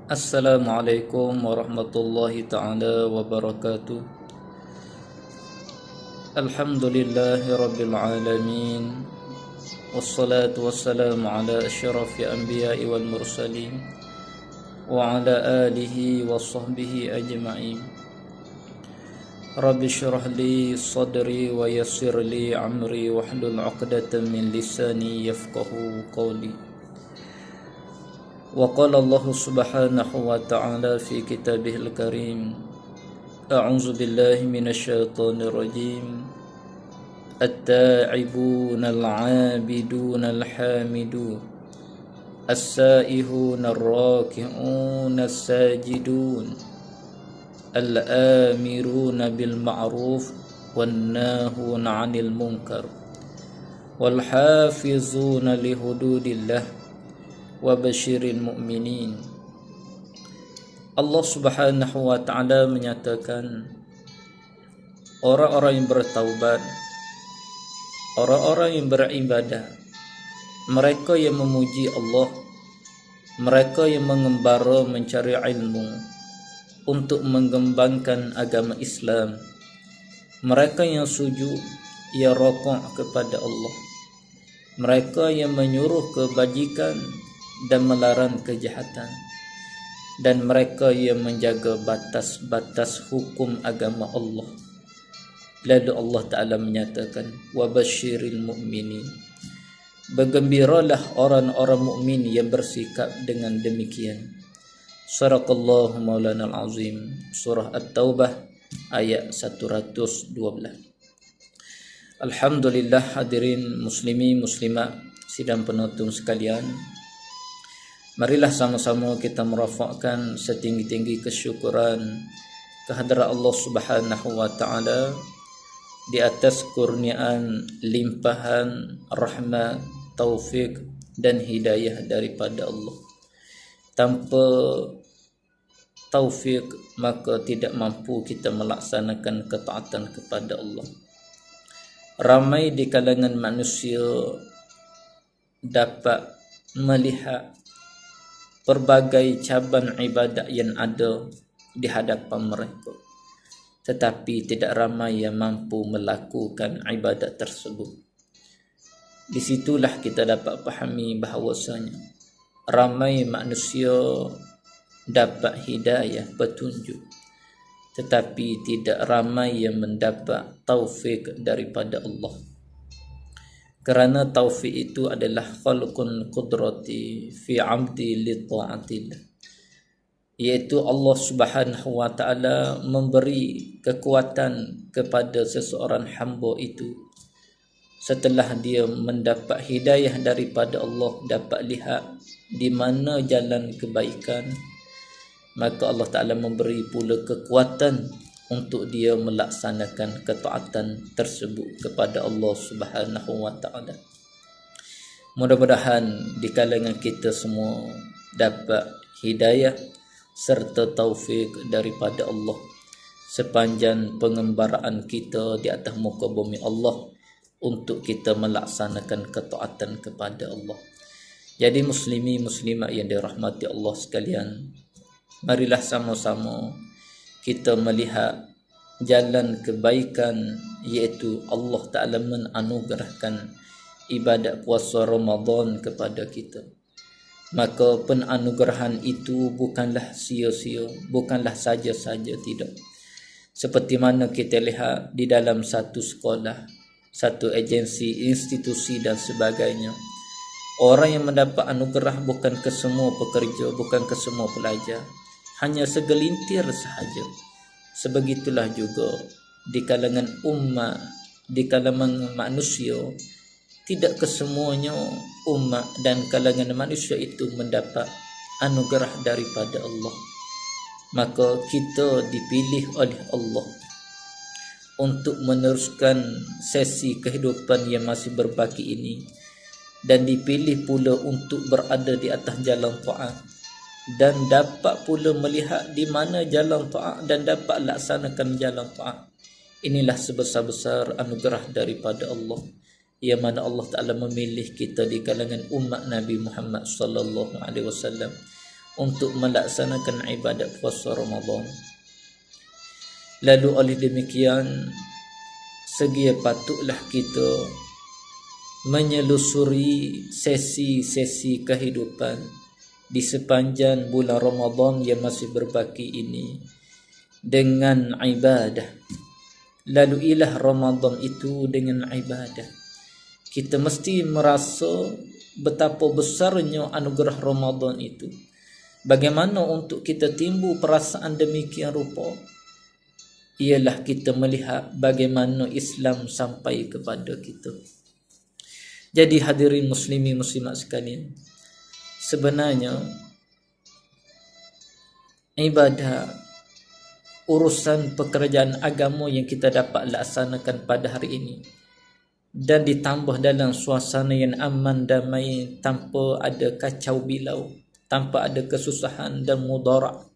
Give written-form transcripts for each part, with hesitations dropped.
Assalamualaikum warahmatullahi ta'ala wabarakatuh. Alhamdulillahi rabbil alamin. Wassalatu wassalamu ala asyrafi anbiya'i wal mursalin wa ala alihi wa sahbihi ajma'in. Rabbi syrah li sadri wa yassir li amri wahlul 'uqdatam min lisani yafqahu qawli. وقال الله سبحانه وتعالى في كتابه الكريم أعوذ بالله من الشيطان الرجيم التائبون العابدون الحامدون السائحون الراكعون الساجدون الآمرون بالمعروف والناهون عن المنكر والحافظون لحدود الله wa basyiril mu'minin. Allah Subhanahu wa taala menyatakan orang-orang yang bertaubat, orang-orang yang beribadah, mereka yang memuji Allah, mereka yang mengembara mencari ilmu untuk mengembangkan agama Islam, mereka yang sujud, yang rukuk kepada Allah, mereka yang menyuruh kebajikan dan melarang kejahatan, dan mereka yang menjaga batas-batas hukum agama Allah. Lalu Allah Ta'ala menyatakan wa basyiril mu'minin, bergembiralah orang-orang mukmin yang bersikap dengan demikian. Sadaqallahu maulana al-azim. Surah At-Taubah ayat 112. Alhamdulillah, hadirin muslimi muslimat sidang penonton sekalian, marilah sama-sama kita merafakkan setinggi-tinggi kesyukuran kehadrat Allah Subhanahu wa taala di atas kurniaan limpahan rahmat, taufik dan hidayah daripada Allah. Tanpa taufik maka tidak mampu kita melaksanakan ketaatan kepada Allah. Ramai di kalangan manusia dapat melihat pelbagai cabang ibadat yang ada di hadapan mereka, tetapi tidak ramai yang mampu melakukan ibadat tersebut. Di situlah kita dapat fahami bahawasanya ramai manusia dapat hidayah, petunjuk, tetapi tidak ramai yang mendapat taufik daripada Allah. Kerana taufik itu adalah khalqun qudrati fi amdi li ta'atillah, iaitu Allah Subhanahu wa taala memberi kekuatan kepada seseorang hamba itu setelah dia mendapat hidayah daripada Allah, dapat lihat di mana jalan kebaikan, maka Allah Ta'ala memberi pula kekuatan untuk dia melaksanakan ketaatan tersebut kepada Allah Subhanahu wa taala. Mudah-mudahan di kalangan kita semua dapat hidayah serta taufik daripada Allah sepanjang pengembaraan kita di atas muka bumi Allah untuk kita melaksanakan ketaatan kepada Allah. Jadi muslimi muslimat yang dirahmati Allah sekalian, marilah sama-sama kita melihat jalan kebaikan, iaitu Allah Ta'ala menanugerahkan ibadat puasa Ramadan kepada kita. Maka penanugerahan itu bukanlah sia-sia, bukanlah saja-saja, tidak. Seperti mana kita lihat di dalam satu sekolah, satu agensi, institusi dan sebagainya, orang yang mendapat anugerah bukan kesemua pekerja, bukan kesemua pelajar, hanya segelintir sahaja. Sebegitulah juga di kalangan umat, di kalangan manusia, tidak kesemuanya umat dan kalangan manusia itu mendapat anugerah daripada Allah. Maka kita dipilih oleh Allah untuk meneruskan sesi kehidupan yang masih berbaki ini, dan dipilih pula untuk berada di atas jalan taat, dan dapat pula melihat di mana jalan taat dan dapat laksanakan jalan taat. Inilah sebesar-besar anugerah daripada Allah, yang mana Allah Ta'ala memilih kita di kalangan umat Nabi Muhammad sallallahu alaihi wasallam untuk melaksanakan ibadat puasa Ramadan. Lalu oleh demikian, segia patutlah kita menyelusuri sesi-sesi kehidupan di sepanjang bulan Ramadan yang masih berbaki ini dengan ibadah. Lalu ilah Ramadan itu dengan ibadah. Kita mesti merasa betapa besarnya anugerah Ramadan itu. Bagaimana untuk kita timbul perasaan demikian rupa? Ialah kita melihat bagaimana Islam sampai kepada kita. Jadi hadirin muslimin muslimat sekalian, sebenarnya ibadah, urusan pekerjaan agama yang kita dapat laksanakan pada hari ini dan ditambah dalam suasana yang aman damai, tanpa ada kacau bilau, tanpa ada kesusahan dan mudarat.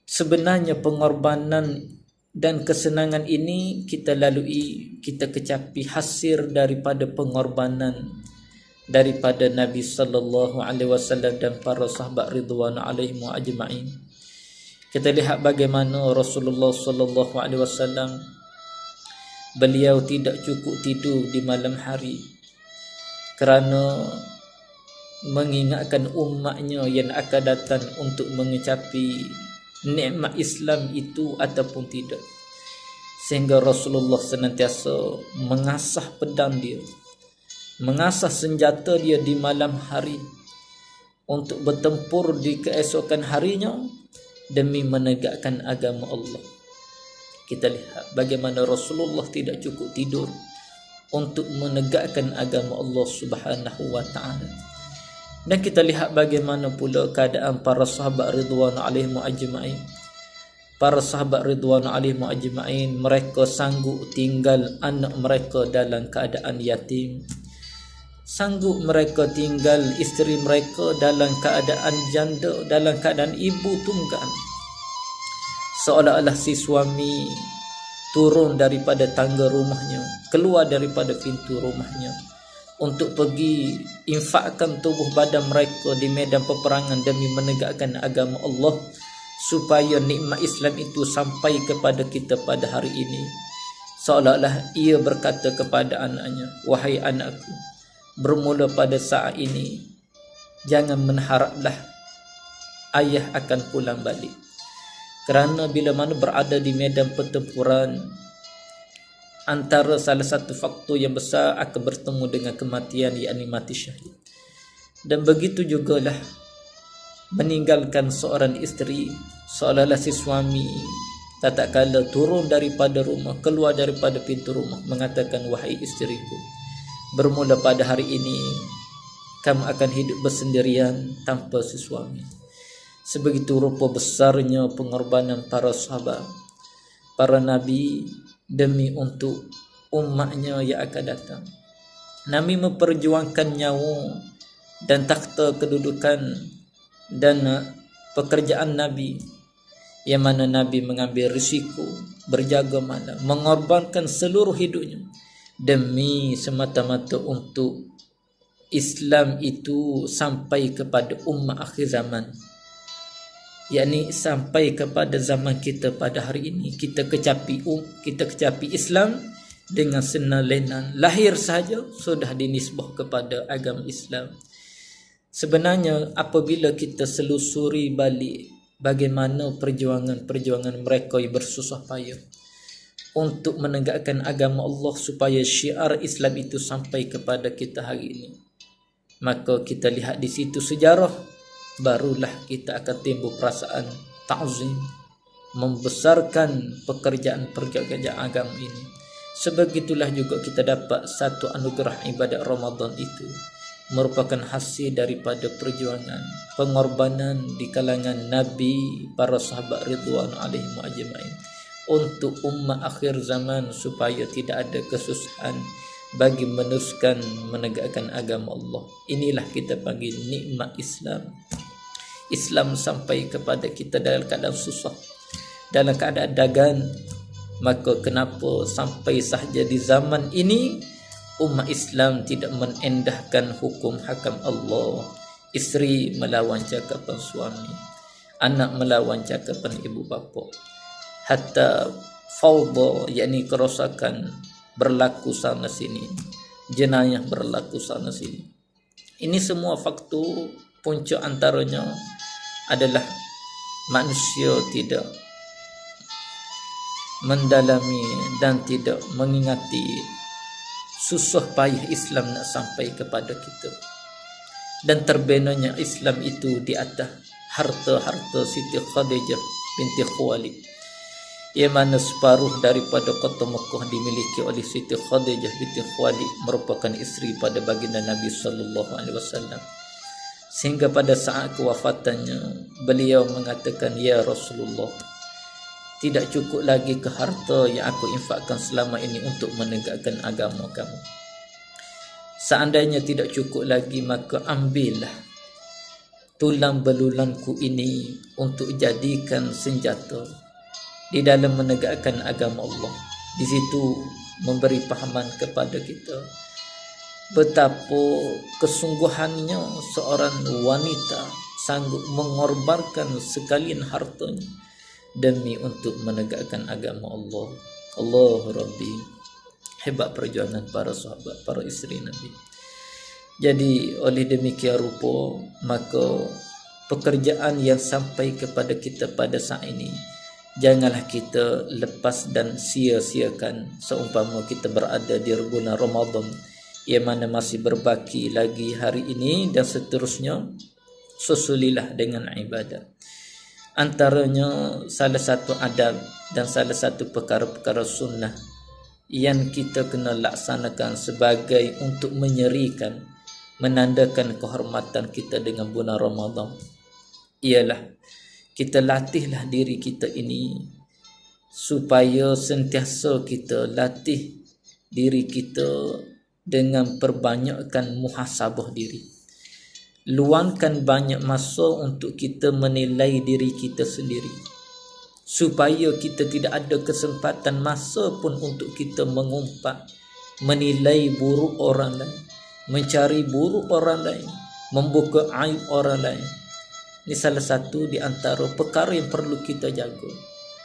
Sebenarnya pengorbanan dan kesenangan ini kita lalui, kita kecapi hasil daripada pengorbanan daripada Nabi sallallahu alaihi wasallam dan para sahabat ridwan alaihim ajma'in. Kita lihat bagaimana Rasulullah sallallahu alaihi wasallam, beliau tidak cukup tidur di malam hari kerana mengingatkan umatnya yang akan datang untuk mengecapi nikmat Islam itu ataupun tidak. Sehingga Rasulullah senantiasa mengasah pedang dia, mengasah senjata dia di malam hari untuk bertempur di keesokan harinya demi menegakkan agama Allah. Kita lihat bagaimana Rasulullah tidak cukup tidur untuk menegakkan agama Allah Subhanahu wa taala. Dan kita lihat bagaimana pula keadaan para sahabat ridwan alaihim ajma'in. Para sahabat ridwan alaihim ajma'in, mereka sanggup tinggal anak mereka dalam keadaan yatim. Sanggup mereka tinggal isteri mereka dalam keadaan janda, dalam keadaan ibu tunggal. Seolah-olah si suami turun daripada tangga rumahnya, keluar daripada pintu rumahnya untuk pergi infakkan tubuh badan mereka di medan peperangan demi menegakkan agama Allah, supaya nikmat Islam itu sampai kepada kita pada hari ini. Seolah-olah ia berkata kepada anaknya, wahai anakku, bermula pada saat ini jangan mengharaplah ayah akan pulang balik, kerana bila mana berada di medan pertempuran, antara salah satu faktor yang besar akan bertemu dengan kematian, yakni mati syahid. Dan begitu jugalah meninggalkan seorang isteri, seolah-olah si suami tak kala turun daripada rumah, keluar daripada pintu rumah, mengatakan, wahai isteriku, bermula pada hari ini kamu akan hidup bersendirian tanpa si suami. Sebegitu rupa besarnya pengorbanan para sahabat, para nabi demi untuk umatnya yang akan datang. Nabi memperjuangkan nyawa dan takhta kedudukan dan pekerjaan Nabi, yang mana Nabi mengambil risiko berjaga malam, mengorbankan seluruh hidupnya demi semata-mata untuk Islam itu sampai kepada umat akhir zaman, yakni sampai kepada zaman kita pada hari ini. Kita kecapi Islam dengan senalenan, lahir saja sudah dinisbah kepada agama Islam. Sebenarnya apabila kita selusuri balik bagaimana perjuangan mereka yang bersusah payah untuk menegakkan agama Allah supaya syiar Islam itu sampai kepada kita hari ini, maka kita lihat di situ sejarah, barulah kita akan timbul perasaan ta'zim, membesarkan pekerjaan agama ini. Sebegitulah juga kita dapat satu anugerah ibadat Ramadan itu merupakan hasil daripada perjuangan, pengorbanan di kalangan Nabi, para sahabat ridwan alaihim ajma'in untuk umat akhir zaman supaya tidak ada kesusahan bagi meneruskan menegakkan agama Allah. Inilah kita panggil nikmat Islam. Islam sampai kepada kita dalam keadaan susah, dalam keadaan dagan. Maka kenapa sampai sahaja di zaman ini umat Islam tidak menendahkan hukum hakam Allah, isteri melawan cakapan suami, anak melawan cakapan ibu bapa, hatta fawda, yakni kerosakan berlaku sana sini, jenayah berlaku sana sini. Ini semua faktor puncak antaranya adalah manusia tidak mendalami dan tidak mengingati susah payah Islam nak sampai kepada kita. Dan terbenanya Islam itu di atas harta-harta Siti Khadijah binti Khuwailid, yang mana separuh daripada kota Mekah dimiliki oleh Siti Khadijah binti Khuwailid, merupakan isteri pada baginda Nabi sallallahu alaihi wasallam. Sehingga pada saat kewafatannya beliau mengatakan, ya Rasulullah, tidak cukup lagi ke harta yang aku infakkan selama ini untuk menegakkan agama kamu. Seandainya tidak cukup lagi, maka ambillah tulang belulanku ini untuk jadikan senjata di dalam menegakkan agama Allah. Di situ memberi pahaman kepada kita betapa kesungguhannya seorang wanita sanggup mengorbankan sekalian hartanya demi untuk menegakkan agama Allah. Allah Rabbi. Hebat perjuangan para sahabat, para isteri Nabi. Jadi oleh demikian rupa, maka pekerjaan yang sampai kepada kita pada saat ini, janganlah kita lepas dan sia-siakan. Seumpama kita berada di bulan Ramadan yang mana masih berbaki lagi hari ini dan seterusnya, susulilah dengan ibadah. Antaranya salah satu adab dan salah satu perkara-perkara sunnah yang kita kena laksanakan sebagai untuk menyerikan, menandakan kehormatan kita dengan bulan Ramadan, ialah kita latihlah diri kita ini supaya sentiasa kita latih diri kita dengan perbanyakkan muhasabah diri. Luangkan banyak masa untuk kita menilai diri kita sendiri, supaya kita tidak ada kesempatan masa pun untuk kita mengumpat, menilai buruk orang lain, mencari buruk orang lain, membuka aib orang lain. Ini salah satu di antara perkara yang perlu kita jaga,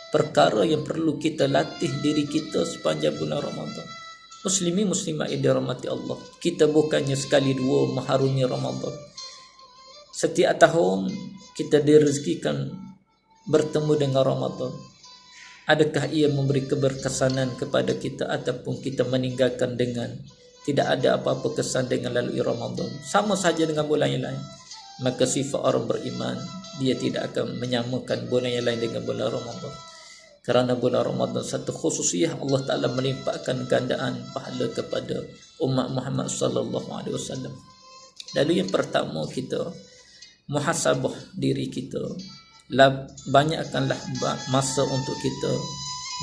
perkara yang perlu kita latih diri kita sepanjang bulan Ramadan. Muslimin muslimat yang dirahmati Allah, kita bukannya sekali dua mengharungi Ramadan. Setiap tahun kita direzekikan bertemu dengan Ramadan. Adakah ia memberi keberkesanan kepada kita ataupun kita meninggalkan dengan tidak ada apa-apa kesan dengan lalui Ramadan? Sama saja dengan bulan yang lain. Maka sifat orang beriman, dia tidak akan menyamakan bulan yang lain dengan bulan Ramadan. Kerana bulan Ramadan satu khususiyah, Allah Ta'ala melimpahkan gandaan pahala kepada umat Muhammad sallallahu alaihi wasallam. Lalu yang pertama, kita muhasabah diri kita. Banyakkanlah masa untuk kita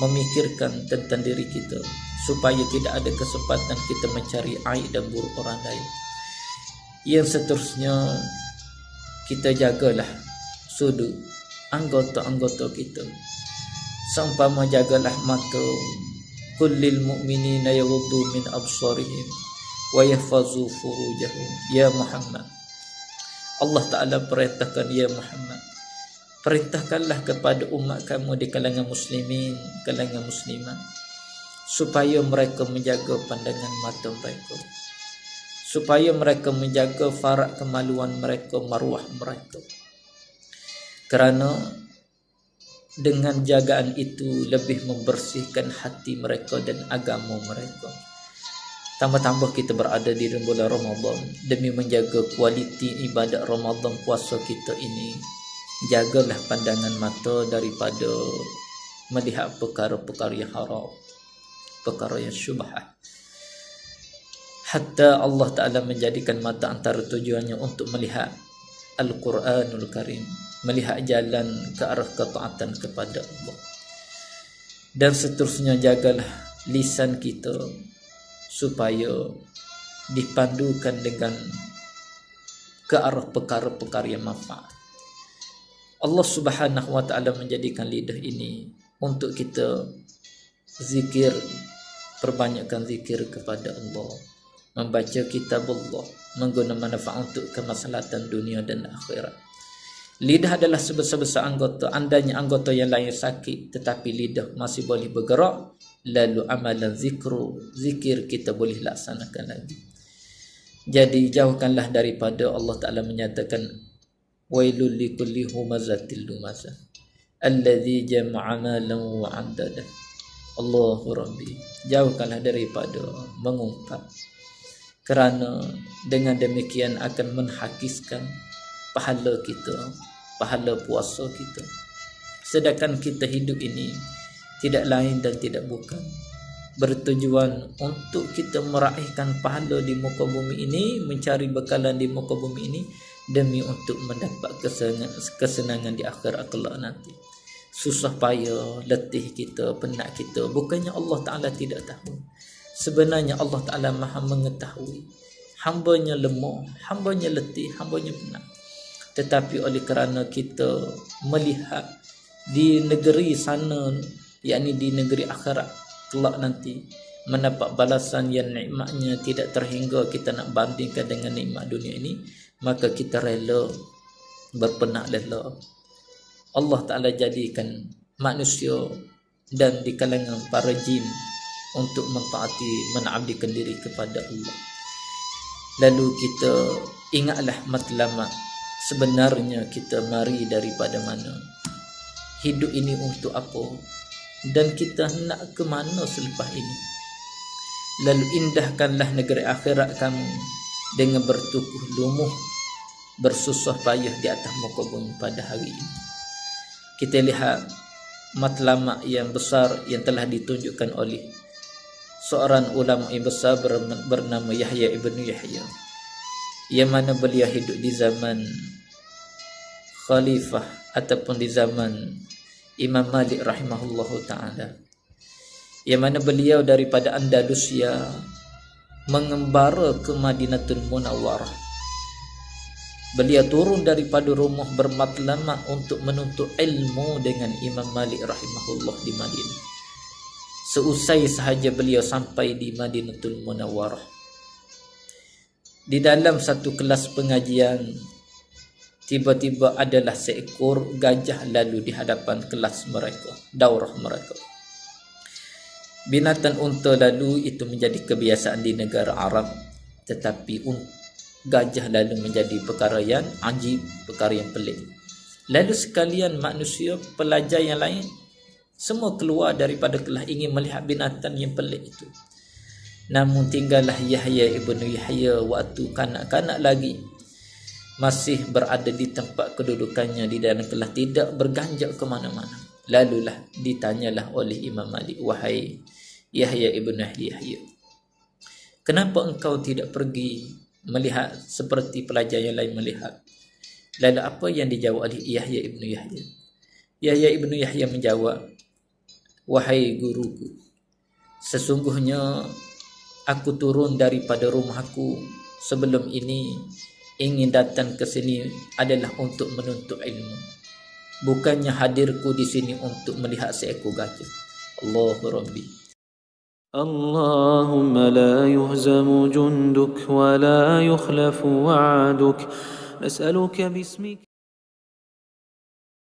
memikirkan tentang diri kita, supaya tidak ada kesempatan kita mencari aib dan buruk orang lain. Yang seterusnya, kita jagalah sudut anggota-anggota kita. Seumpama jagalah mata, kullil mu'minina yaghuddu min absarihim wa yahfazu furujahum. Ya Muhammad, Allah Ta'ala perintahkan, ya Muhammad, perintahkanlah kepada umat kamu di kalangan muslimin, kalangan muslimat, supaya mereka menjaga pandangan mata mereka, supaya mereka menjaga farak kemaluan mereka, maruah mereka. Kerana dengan jagaan itu lebih membersihkan hati mereka dan agama mereka. Tambah-tambah kita berada di bulan Ramadan, demi menjaga kualiti ibadat Ramadan puasa kita ini, jagalah pandangan mata daripada melihat perkara-perkara yang haram, perkara yang syubhat. Hatta Allah Ta'ala menjadikan mata antara tujuannya untuk melihat Al-Quranul Karim, melihat jalan ke arah ketaatan kepada Allah. Dan seterusnya, jagalah lisan kita supaya dipandukan dengan ke arah perkara-perkara yang manfaat. Allah Subhanahu wa Ta'ala menjadikan lidah ini untuk kita zikir, perbanyakkan zikir kepada Allah. membaca kitab Allah, menggunakan manfaat untuk kemaslahatan dunia dan akhirat. Lidah adalah sebesar-besar anggota. Andainya anggota yang lain sakit, tetapi lidah masih boleh bergerak, lalu amalan zikir kita boleh laksanakan lagi. Jadi jauhkanlah daripada, Allah Ta'ala menyatakan, wailul likulli humazatil lumazah alladzi jama'a malan wa 'addada. Allahu Rabbi, jauhkanlah daripada mengungkap, kerana dengan demikian akan menghakiskan pahala kita, pahala puasa kita. Sedangkan kita hidup ini tidak lain dan tidak bukan bertujuan untuk kita meraihkan pahala di muka bumi ini, mencari bekalan di muka bumi ini, demi untuk mendapat kesenangan di akhirat kelak nanti. Susah payah, letih kita, penat kita, bukannya Allah Ta'ala tidak tahu. Sebenarnya Allah Ta'ala maha mengetahui. Hambanya lemah, hambanya letih, hambanya penat. Tetapi oleh kerana kita melihat di negeri sana, yakni di negeri akhirat kelak nanti, mendapat balasan yang nikmatnya tidak terhingga kita nak bandingkan dengan nikmat dunia ini, maka kita rela berpenat lelah. Allah Ta'ala jadikan manusia dan di kalangan para jin untuk mentaati, mengabdikan diri kepada Allah. Lalu kita ingatlah matlamat sebenarnya kita mari daripada mana, hidup ini untuk apa, dan kita nak ke mana selepas ini. Lalu indahkanlah negeri akhirat kamu dengan bertukuh lumuh, bersusah payah di atas muka bumi pada hari ini. Kita lihat matlamat yang besar yang telah ditunjukkan oleh seorang ulama yang besar bernama Yahya ibnu Yahya, yang mana beliau hidup di zaman khalifah ataupun di zaman Imam Malik rahimahullahu ta'ala, yang mana beliau daripada Andalusia mengembara ke Madinatul Munawwarah. Beliau turun daripada rumah bermatlamat untuk menuntut ilmu dengan Imam Malik rahimahullah di Madinah. Seusai sahaja beliau sampai di Madinatul Munawwarah, di dalam satu kelas pengajian, tiba-tiba adalah seekor gajah lalu di hadapan kelas mereka, daurah mereka. Binatang unta lalu itu menjadi kebiasaan di negara Arab, tetapi gajah lalu menjadi perkara yang ajib, perkara yang pelik. Lalu sekalian manusia, pelajar yang lain, semua keluar daripada kelas ingin melihat binatang yang pelik itu. Namun tinggallah Yahya ibnu Yahya waktu kanak-kanak lagi, masih berada di tempat kedudukannya di dalam kelas, tidak berganjak ke mana-mana. Lalulah ditanyalah oleh Imam Malik, wahai Yahya ibnu Yahya, kenapa engkau tidak pergi melihat seperti pelajar yang lain melihat? Lalu apa yang dijawab oleh Yahya ibnu Yahya? Yahya ibnu Yahya menjawab, wahai guruku, sesungguhnya aku turun daripada rumahku sebelum ini ingin datang ke sini adalah untuk menuntut ilmu, bukannya hadirku di sini untuk melihat seekor gajah. Allahu Rabbi. اللهم لا يهزم جندك ولا يخلف وعدك نسألك باسمك